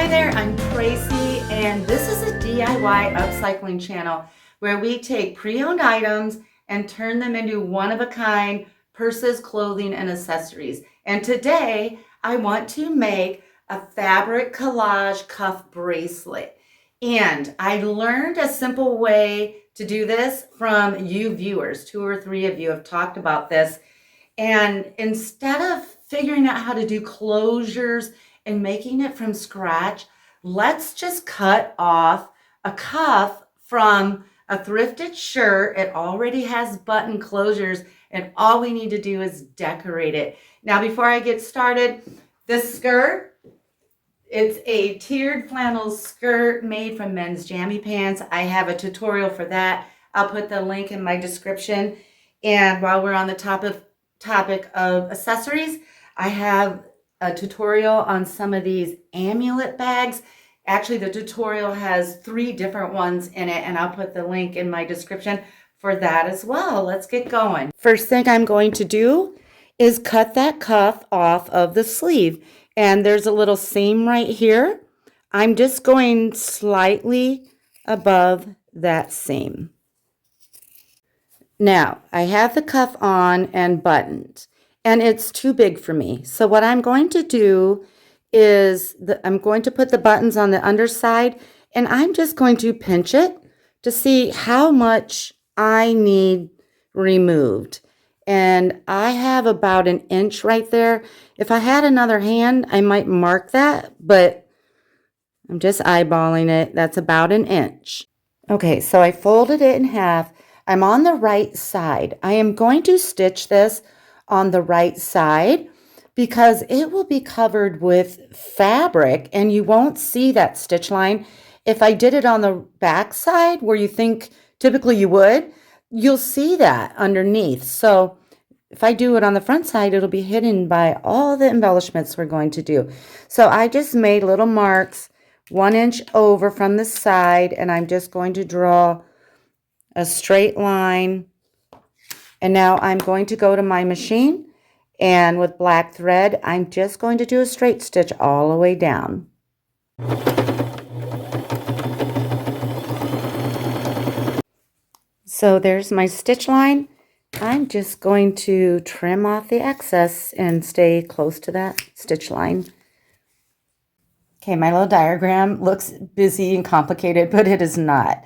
there, I'm Tracy, and this is a DIY upcycling channel where we take pre-owned items and turn them into one-of-a-kind purses, clothing, and accessories. And today, I want to make a fabric collage cuff bracelet. And I learned a simple way to do this from you viewers. 2 or 3 of you have talked about this. And instead of figuring out how to do closures and making it from scratch, let's just cut off a cuff from a thrifted shirt. It already has button closures, and all we need to do is decorate it. Now, before I get started, this skirt, it's a tiered flannel skirt made from men's jammy pants. I have a tutorial for that. I'll put the link in my description. And while we're on the topic of accessories, I have a tutorial on some of these amulet bags. Actually, the tutorial has 3 different ones in it, and I'll put the link in my description for that as well. Let's get going. First thing I'm going to do is cut that cuff off of the sleeve. And there's a little seam right here. I'm just going slightly above that seam. Now, I have the cuff on and buttoned, and it's too big for me. So what I'm going to do is I'm going to put the buttons on the underside, and I'm just going to pinch it to see how much I need removed. And I have about 1 inch right there. If I had another hand, I might mark that, but I'm just eyeballing it. That's about 1 inch. Okay, so I folded it in half. I'm on the right side. I am going to stitch this on the right side because it will be covered with fabric and you won't see that stitch line. If I did it on the back side where you think typically you would, you'll see that underneath. So if I do it on the front side, it'll be hidden by all the embellishments we're going to do. So I just made little marks 1 inch over from the side, and I'm just going to draw a straight line. And now I'm going to go to my machine, and with black thread, I'm just going to do a straight stitch all the way down. So there's my stitch line. I'm just going to trim off the excess and stay close to that stitch line. Okay, my little diagram looks busy and complicated, but it is not.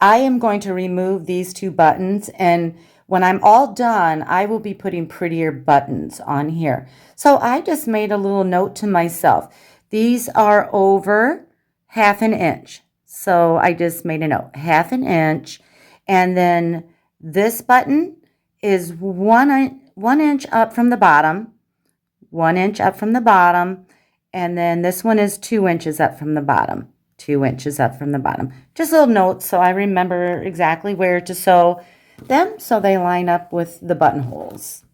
I am going to remove these 2 buttons, and when I'm all done, I will be putting prettier buttons on here. So I just made a little note to myself. These are over 1/2 inch. So I just made a note, 1/2 inch. And then this button is 1 inch up from the bottom, 1 inch up from the bottom, and then this one is 2 inches up from the bottom, 2 inches up from the bottom. Just little notes so I remember exactly where to sew them so they line up with the buttonholes.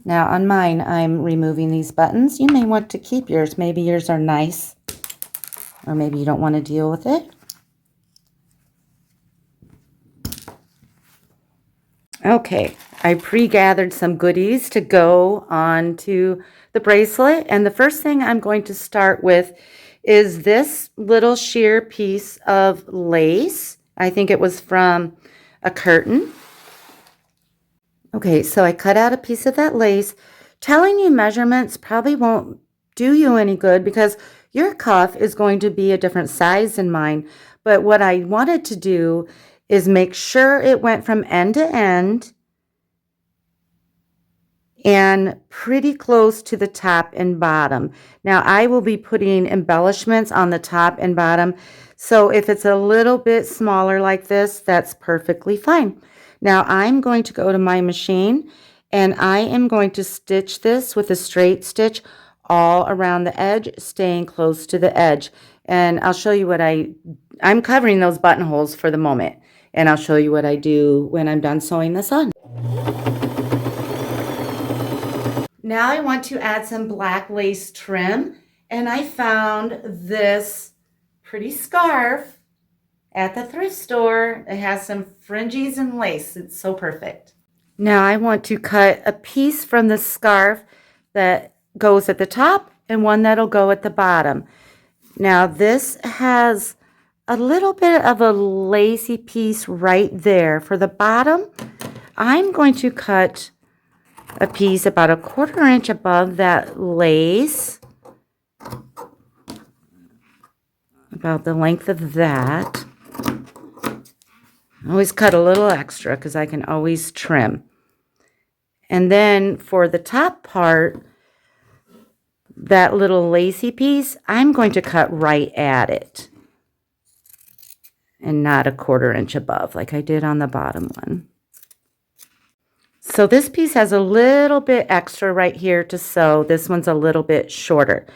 Now on mine, I'm removing these buttons. You may want to keep yours. Maybe yours are nice, or maybe you don't want to deal with it. Okay, I pre-gathered some goodies to go onto the bracelet, and the first thing I'm going to start with is this little sheer piece of lace. I think it was from a curtain. Okay, so I cut out a piece of that lace. Telling you measurements probably won't do you any good because your cuff is going to be a different size than mine, but what I wanted to do is make sure it went from end to end and pretty close to the top and bottom. Now I will be putting embellishments on the top and bottom, so if it's a little bit smaller like this, that's perfectly fine. Now I'm going to go to my machine, and I am going to stitch this with a straight stitch all around the edge, staying close to the edge. And I'll show you what I'm covering those buttonholes for the moment. And I'll show you what I do when I'm done sewing this on. Now I want to add some black lace trim, and I found this pretty scarf at the thrift store. It has some fringes and lace. It's so perfect. Now I want to cut a piece from the scarf that goes at the top and one that'll go at the bottom. Now this has a little bit of a lacy piece right there. For the bottom, I'm going to cut a piece about 1/4 inch above that lace, about the length of that. I always cut a little extra because I can always trim. And then for the top part, that little lacy piece, I'm going to cut right at it and not 1/4 inch above like I did on the bottom one. So this piece has a little bit extra right here to sew. This one's a little bit shorter.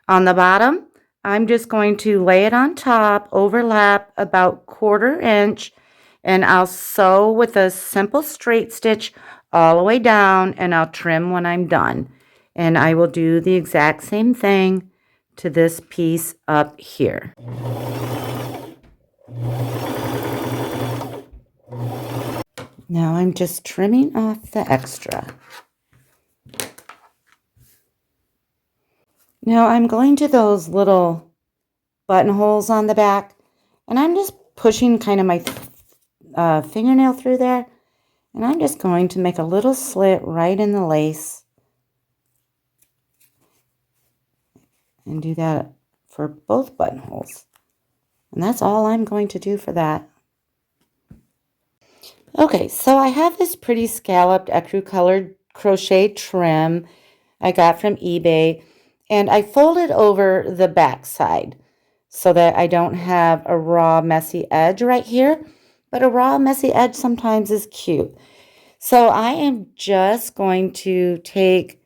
On the bottom, I'm just going to lay it on top, overlap about 1/4 inch, and I'll sew with a simple straight stitch all the way down, and I'll trim when I'm done. And I will do the exact same thing to this piece up here. Now I'm just trimming off the extra. Now I'm going to those little buttonholes on the back, and I'm just pushing kind of my fingernail through there, and I'm just going to make a little slit right in the lace and do that for both buttonholes. And that's all I'm going to do for that. Okay, so I have this pretty scalloped ecru colored crochet trim I got from eBay, and I folded over the back side so that I don't have a raw messy edge right here, but a raw messy edge sometimes is cute. So I am just going to take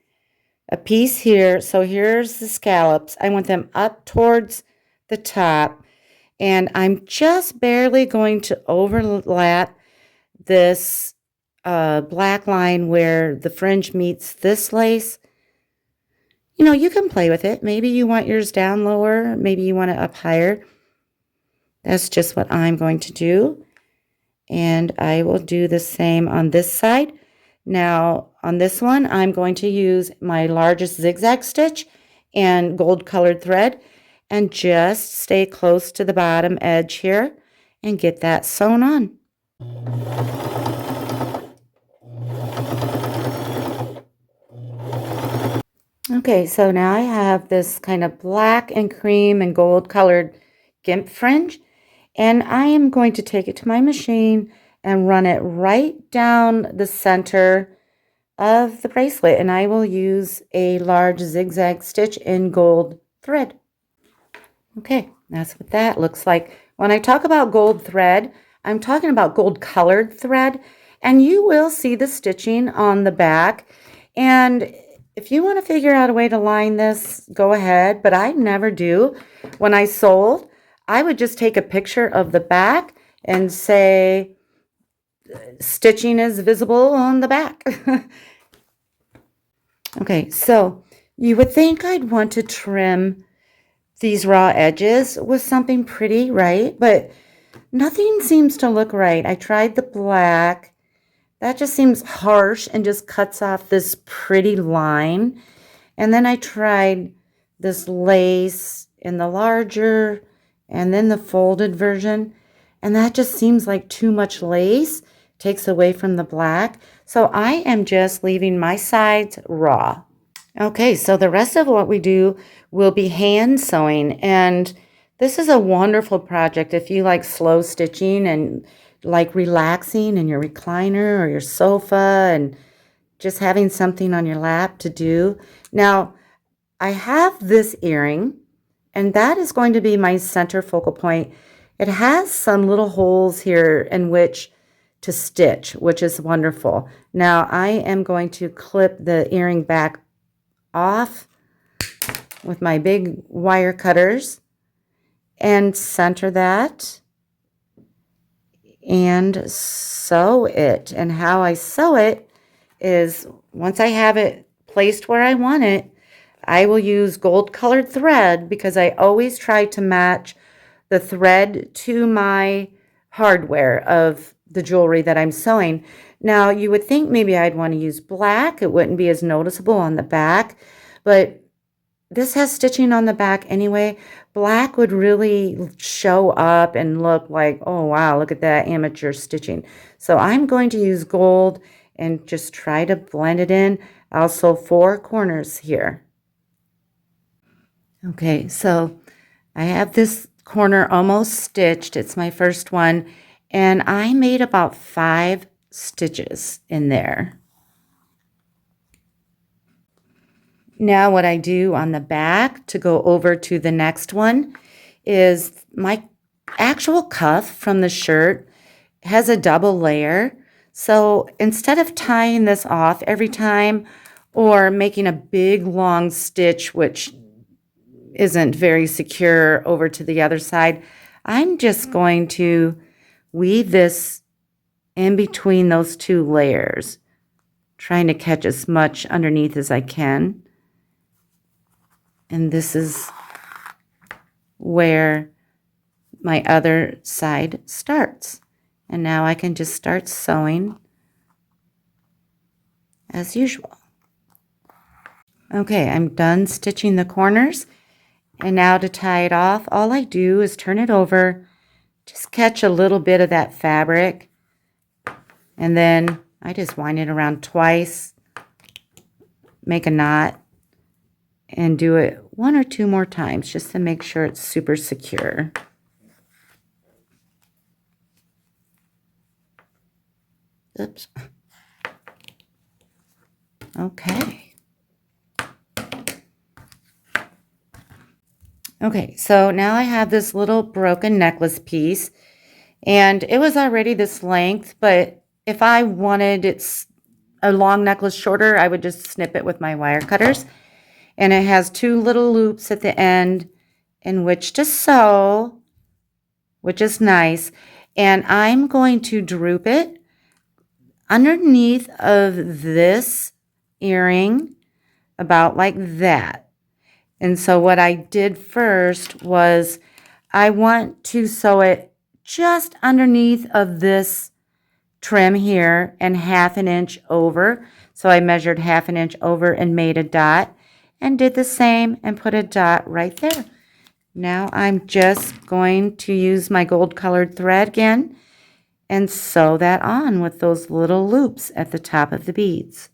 a piece here. So here's the scallops. I want them up towards the top, and I'm just barely going to overlap this black line where the fringe meets this lace. You know, you can play with it. Maybe you want yours down lower. Maybe you want it up higher. That's just what I'm going to do. And I will do the same on this side. Now, on this one, I'm going to use my largest zigzag stitch and gold colored thread and just stay close to the bottom edge here and get that sewn on. Okay, so now I have this kind of black and cream and gold colored gimp fringe, and I am going to take it to my machine and run it right down the center of the bracelet, and I will use a large zigzag stitch in gold thread. Okay, that's what that looks like. When I talk about gold thread, I'm talking about gold colored thread, and you will see the stitching on the back. And if you want to figure out a way to line this, go ahead, but I never do. When I sold, I would just take a picture of the back and say, stitching is visible on the back. Okay, so you would think I'd want to trim these raw edges with something pretty, right? But nothing seems to look right. I tried the black. That just seems harsh and just cuts off this pretty line. And then I tried this lace in the larger and then the folded version. And that just seems like too much lace. Takes away from the black. So I am just leaving my sides raw. Okay, so the rest of what we do will be hand sewing. And this is a wonderful project if you like slow stitching and like relaxing in your recliner or your sofa and just having something on your lap to do. Now, I have this earring, and that is going to be my center focal point. It has some little holes here in which to stitch, which is wonderful. Now, I am going to clip the earring back off with my big wire cutters and center that and sew it. And how I sew it is once I have it placed where I want it, I will use gold colored thread because I always try to match the thread to my hardware of the jewelry that I'm sewing. Now, you would think maybe I'd want to use black. It wouldn't be as noticeable on the back, but this has stitching on the back anyway. Black would really show up and look like, oh wow, look at that amateur stitching. So I'm going to use gold and just try to blend it in. Also 4 corners here. Okay, so I have this corner almost stitched. It's my first one, and I made about 5 stitches in there. Now what I do on the back to go over to the next one is my actual cuff from the shirt has a double layer. So instead of tying this off every time or making a big long stitch, which isn't very secure, over to the other side, I'm just going to weave this in between those 2 layers, trying to catch as much underneath as I can. And this is where my other side starts. And now I can just start sewing as usual. Okay, I'm done stitching the corners. And now to tie it off, all I do is turn it over, just catch a little bit of that fabric, and then I just wind it around twice, make a knot, and do it 1 or 2 more times just to make sure it's super secure. Oops. Okay. Okay, so now I have this little broken necklace piece, and it was already this length, but if I wanted a long necklace shorter, I would just snip it with my wire cutters. And it has 2 little loops at the end in which to sew, which is nice. And I'm going to droop it underneath of this earring, about like that. And so what I did first was I want to sew it just underneath of this trim here and 1/2 inch over. So I measured 1/2 inch over and made a dot, and did the same and put a dot right there. Now I'm just going to use my gold colored thread again and sew that on with those little loops at the top of the beads.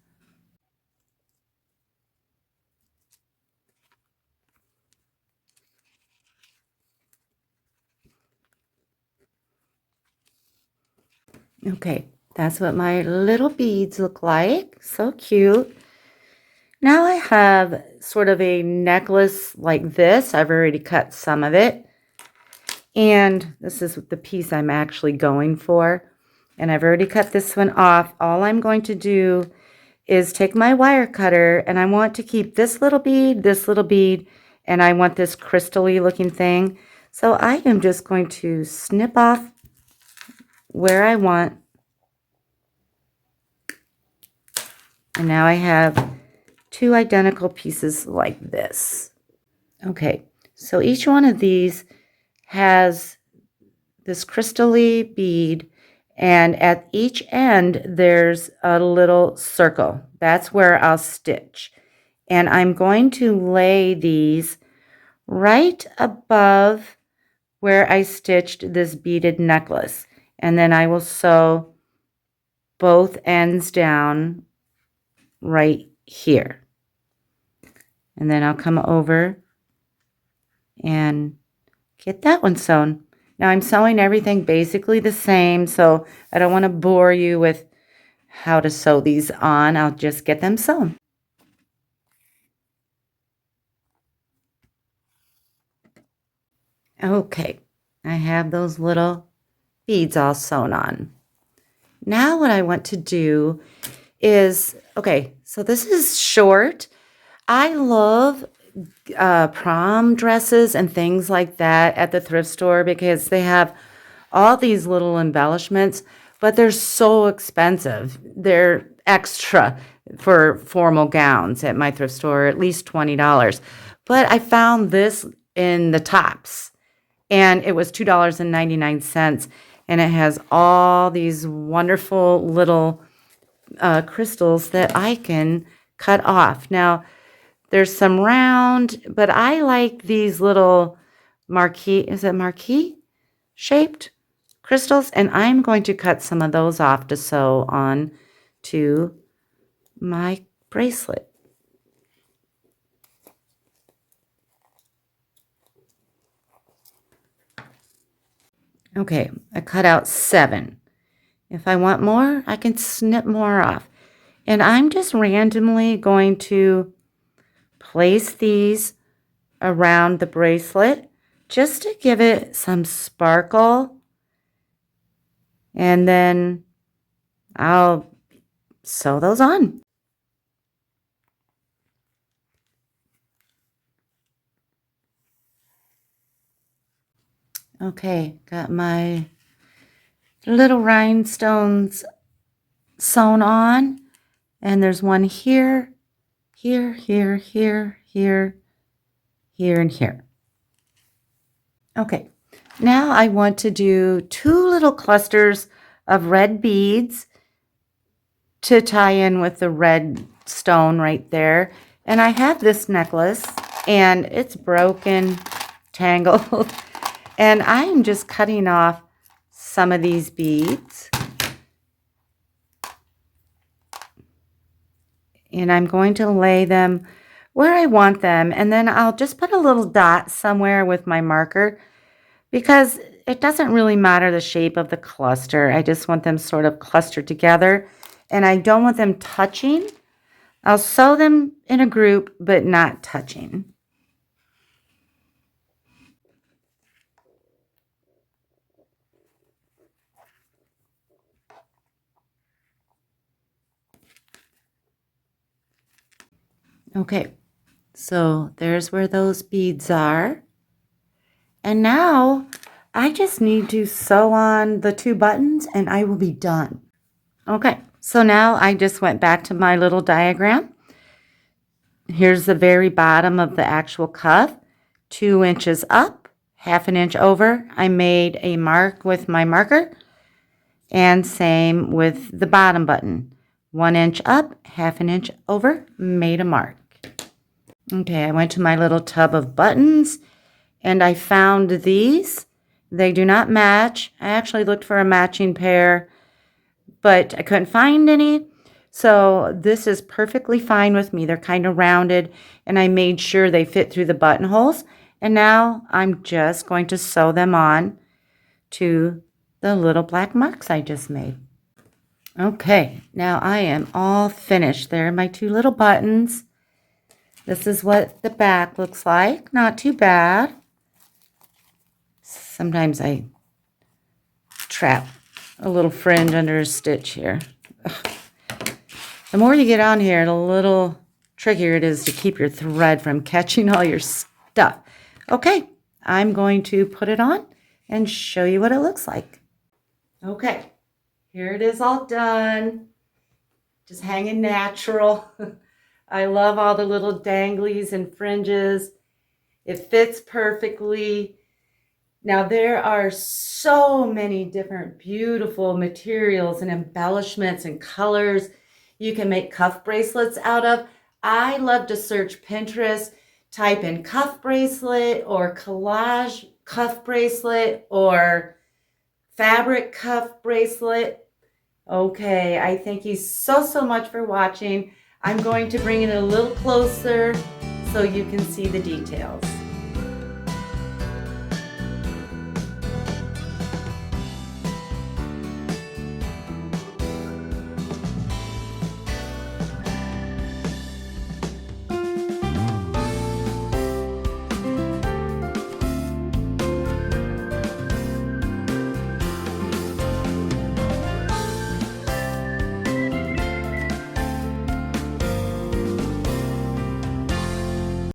Okay, that's what my little beads look like. So cute. Now I have sort of a necklace like this. I've already cut some of it. And this is the piece I'm actually going for. And I've already cut this one off. All I'm going to do is take my wire cutter, and I want to keep this little bead, and I want this crystal-y looking thing. So I am just going to snip off where I want. And now I have 2 identical pieces like this. Okay, so each one of these has this crystal-y bead, and at each end there's a little circle. That's where I'll stitch. And I'm going to lay these right above where I stitched this beaded necklace. And then I will sew both ends down right here. And then I'll come over and get that one sewn. Now I'm sewing everything basically the same, so I don't want to bore you with how to sew these on. I'll just get them sewn. Okay, I have those little beads all sewn on. Now what I want to do is, okay, so this is short. I love prom dresses and things like that at the thrift store because they have all these little embellishments, but they're so expensive. They're extra for formal gowns at my thrift store, at least $20. But I found this in the tops, and it was $2.99, and it has all these wonderful little crystals that I can cut off. Now, There's some round, but I like these little marquee, is it marquee shaped crystals? And I'm going to cut some of those off to sew on to my bracelet. Okay, I cut out 7. If I want more, I can snip more off. And I'm just randomly going to place these around the bracelet just to give it some sparkle. And then I'll sew those on. Okay, got my little rhinestones sewn on, and there's one here, here, here, here, here, here, and here. Okay, now I want to do 2 little clusters of red beads to tie in with the red stone right there. And I have this necklace, and it's broken, tangled, and I'm just cutting off some of these beads. And I'm going to lay them where I want them, and then I'll just put a little dot somewhere with my marker because it doesn't really matter the shape of the cluster. I just want them sort of clustered together, and I don't want them touching. I'll sew them in a group, but not touching. Okay, so there's where those beads are. And now I just need to sew on the 2 buttons and I will be done. Okay, so now I just went back to my little diagram. Here's the very bottom of the actual cuff, 2 inches up, 1/2 inch over. I made a mark with my marker, and same with the bottom button. 1 inch up, 1/2 inch over, made a mark. Okay, I went to my little tub of buttons and I found these. They do not match. I actually looked for a matching pair, but I couldn't find any. So this is perfectly fine with me. They're kind of rounded, and I made sure they fit through the buttonholes. And now I'm just going to sew them on to the little black marks I just made. Okay, now I am all finished. There are my 2 little buttons. This is what the back looks like. Not too bad. Sometimes I trap a little fringe under a stitch here. Ugh. The more you get on here, the little trickier it is to keep your thread from catching all your stuff. Okay, I'm going to put it on and show you what it looks like. Okay, here it is all done. Just hanging natural. I love all the little danglies and fringes. It fits perfectly. Now there are so many different beautiful materials and embellishments and colors you can make cuff bracelets out of. I love to search Pinterest, type in cuff bracelet or collage cuff bracelet or fabric cuff bracelet. Okay, I thank you so much for watching. I'm going to bring it a little closer so you can see the details.